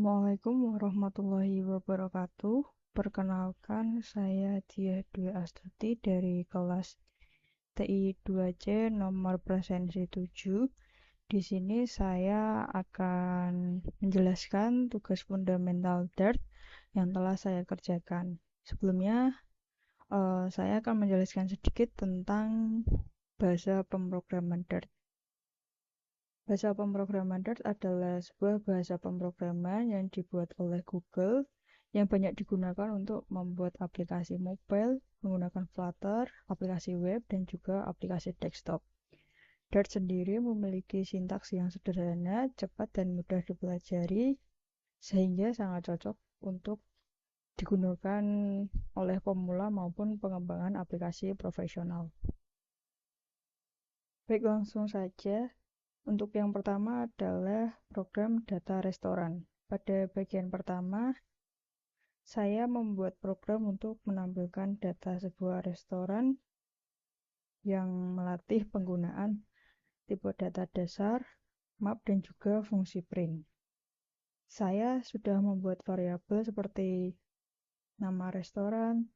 Assalamualaikum warahmatullahi wabarakatuh. Perkenalkan, saya Diah Dwi Astuti dari kelas TI 2C nomor presensi 7. Di sini saya akan menjelaskan tugas fundamental Dart yang telah saya kerjakan. Sebelumnya, saya akan menjelaskan sedikit tentang bahasa pemrograman Dart. Bahasa pemrograman Dart adalah sebuah bahasa pemrograman yang dibuat oleh Google yang banyak digunakan untuk membuat aplikasi mobile menggunakan Flutter, aplikasi web, dan juga aplikasi desktop. Dart sendiri memiliki sintaks yang sederhana, cepat, dan mudah dipelajari, sehingga sangat cocok untuk digunakan oleh pemula maupun pengembangan aplikasi profesional. Baik, langsung saja. Untuk yang pertama adalah program data restoran. Pada bagian pertama, saya membuat program untuk menampilkan data sebuah restoran yang melatih penggunaan tipe data dasar, map, dan juga fungsi print. Saya sudah membuat variabel seperti nama restoran,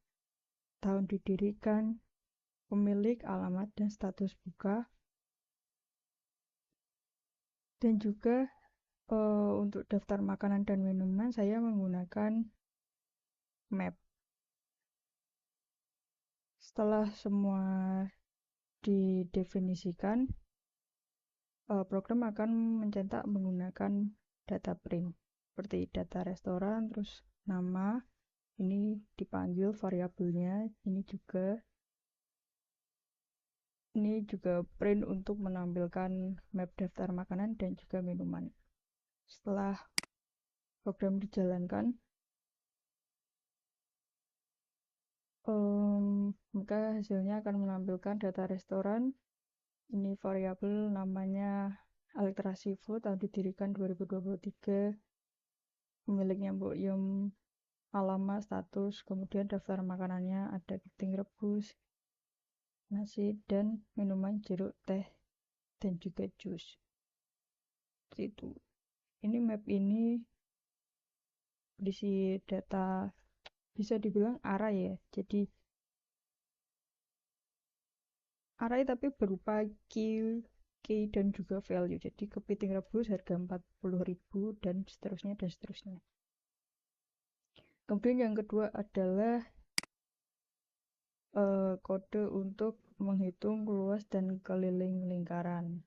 tahun didirikan, pemilik, alamat, dan status buka. Dan juga untuk daftar makanan dan minuman saya menggunakan map. Setelah semua didefinisikan, program akan mencetak menggunakan data print seperti data restoran, terus nama, ini dipanggil variabelnya, ini juga print untuk menampilkan map daftar makanan dan juga minuman. Setelah program dijalankan, maka hasilnya akan menampilkan data restoran. Ini variabel namanya Elektra Seafood, tahun didirikan 2023, pemiliknya Mbok Yum, alamat, status, kemudian daftar makanannya ada kepiting rebus, nasi, dan minuman jeruk, teh, dan juga jus. Seperti itu. Ini map ini berisi data, bisa dibilang array ya. Jadi array tapi berupa key dan juga value. Jadi kepiting rebus harga 40.000 dan seterusnya dan seterusnya. Kemudian yang kedua adalah kode untuk menghitung luas dan keliling lingkaran.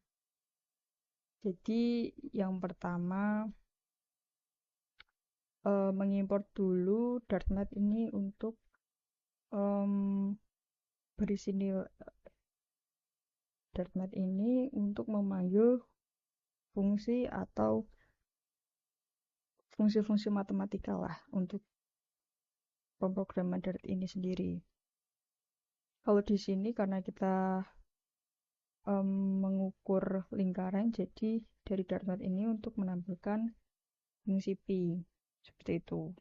Jadi yang pertama mengimport dulu dartnet ini untuk berisi dartnet ini untuk memanggil fungsi atau fungsi-fungsi matematika lah untuk pemrograman Dart ini sendiri. Kalau di sini karena kita mengukur lingkaran, jadi dari dartnet ini untuk menampilkan fungsi pi seperti itu.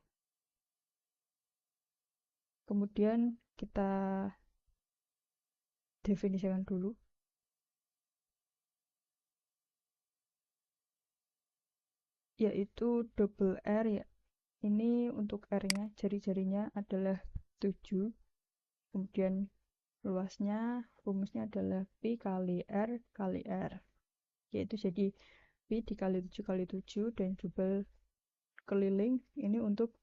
Kemudian kita definisikan dulu, yaitu double R ya. Ini untuk R-nya, jari-jarinya adalah 7. Kemudian luasnya, rumusnya adalah pi kali R kali R. Yaitu jadi pi dikali 7 kali 7 dan jubel keliling ini untuk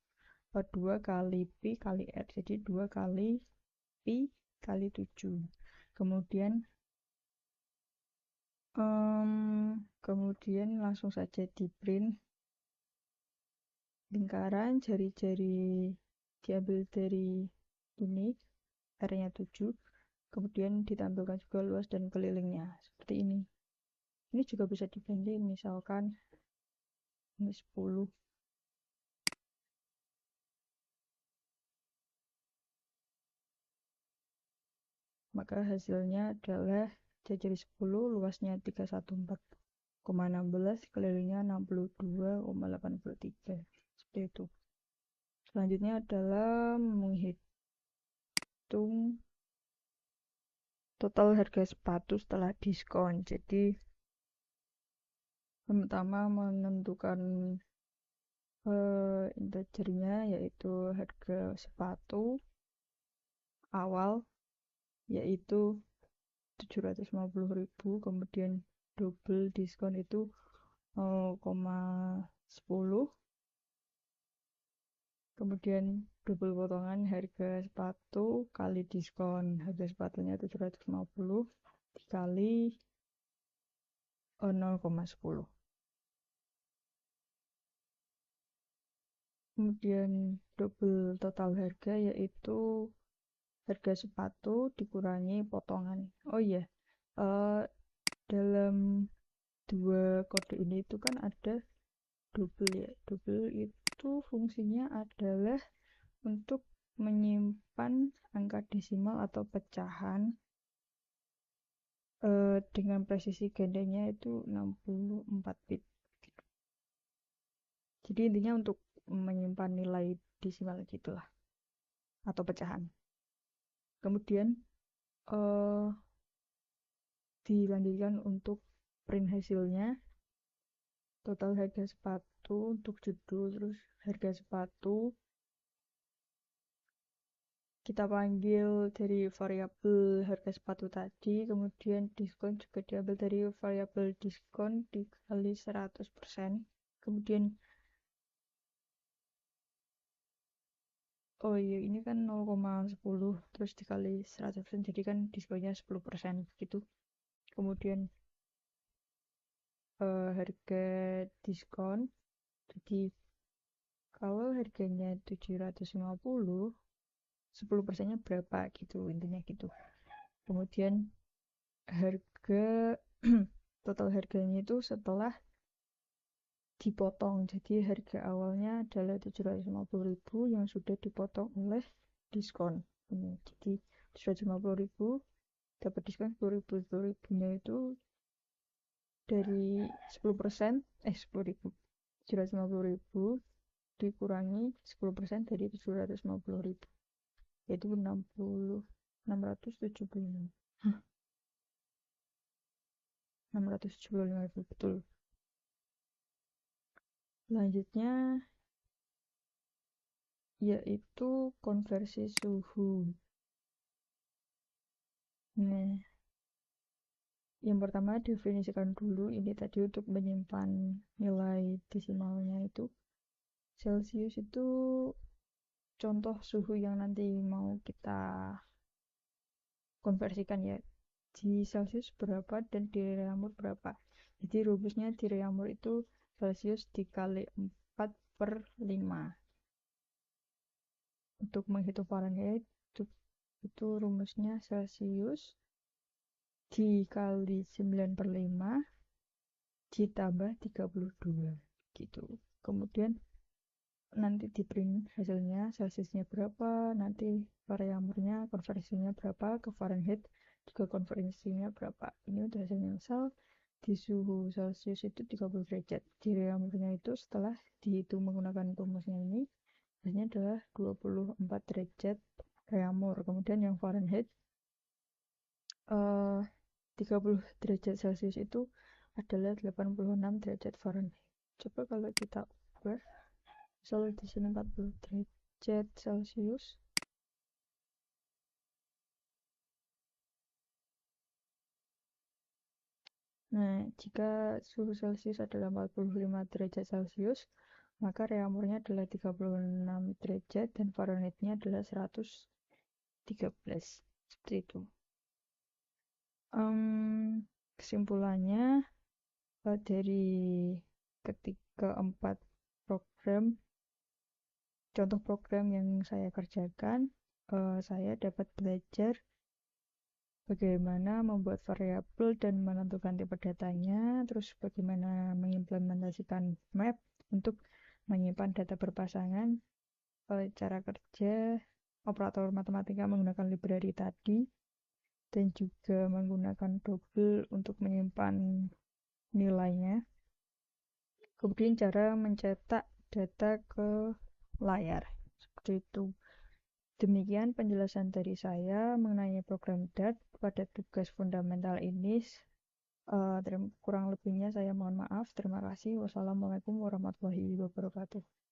2 kali pi kali R. Jadi 2 kali pi kali 7. Kemudian langsung saja di print lingkaran, jari-jari diambil dari ini, R-nya 7, kemudian ditampilkan juga luas dan kelilingnya seperti ini. Ini juga bisa diganti, misalkan ini 10. Maka hasilnya adalah jari 10, luasnya 314,16, kelilingnya 62,83. Seperti itu. Selanjutnya adalah menghitung total harga sepatu setelah diskon. Jadi pertama menentukan integernya yaitu harga sepatu awal yaitu 750.000, kemudian double diskon itu 0,10, kemudian double potongan harga sepatu kali diskon, harga sepatunya 750 dikali 0,10. Kemudian double total harga yaitu harga sepatu dikurangi potongan. Oh iya, dalam dua kode ini itu kan ada double ya. Double itu fungsinya adalah untuk menyimpan angka desimal atau pecahan dengan presisi gandanya itu 64 bit. Jadi intinya untuk menyimpan nilai desimal gitulah atau pecahan. Kemudian dilanjutkan untuk print hasilnya, total harga sepatu untuk judul, terus harga sepatu kita panggil dari variabel harga sepatu tadi, kemudian diskon juga diambil dari variabel diskon dikali 100%, kemudian oh iya ini kan 0,10 terus dikali 100%, jadi kan diskonnya 10% gitu. Kemudian harga diskon, jadi kalau harganya 750, 10%-nya berapa gitu, intinya gitu. Kemudian harga total harganya itu setelah dipotong, jadi harga awalnya adalah 750.000 yang sudah dipotong oleh diskon ini. Jadi 750.000 dapat diskon 10.000, 10.000-nya itu dari 10%, 10.000, 750.000 dikurangi 10% dari 750.000, yaitu 675.000, betul. Selanjutnya yaitu konversi suhu. Nah, yang pertama definisikan dulu ini tadi untuk menyimpan nilai desimalnya itu. Celcius itu contoh suhu yang nanti mau kita konversikan ya. Di Celcius berapa dan di Reaumur berapa. Jadi rumusnya di Reaumur itu Celcius dikali 4/5. Untuk menghitung Fahrenheit itu rumusnya Celcius dikali 9/5 ditambah 32 gitu. Kemudian nanti di print hasilnya Celsiusnya berapa, nanti Reaumurnya konversinya berapa ke Fahrenheit juga konversinya berapa. Ini untuk hasilnya. Misal di suhu Celsius itu 30 derajat, di Reaumurnya itu setelah dihitung menggunakan rumusnya ini hasilnya adalah 24 derajat Reaumur. Kemudian yang Fahrenheit 30 derajat Celcius itu adalah 86 derajat Fahrenheit. Coba kalau kita ubah, misal di sini 40 derajat Celcius. Nah, jika suhu Celcius adalah 45 derajat Celcius, maka Reaumurnya adalah 36 derajat dan Fahrenheitnya adalah 113. Seperti itu. Kesimpulannya dari ketiga 4 program, contoh program yang saya kerjakan, saya dapat belajar bagaimana membuat variabel dan menentukan tipe datanya, terus bagaimana mengimplementasikan map untuk menyimpan data berpasangan, cara kerja operator matematika menggunakan library tadi, dan juga menggunakan double untuk menyimpan nilainya. Kemudian cara mencetak data ke layar. Seperti itu. Demikian penjelasan dari saya mengenai program DART pada tugas fundamental ini. Kurang lebihnya saya mohon maaf. Terima kasih. Wassalamualaikum warahmatullahi wabarakatuh.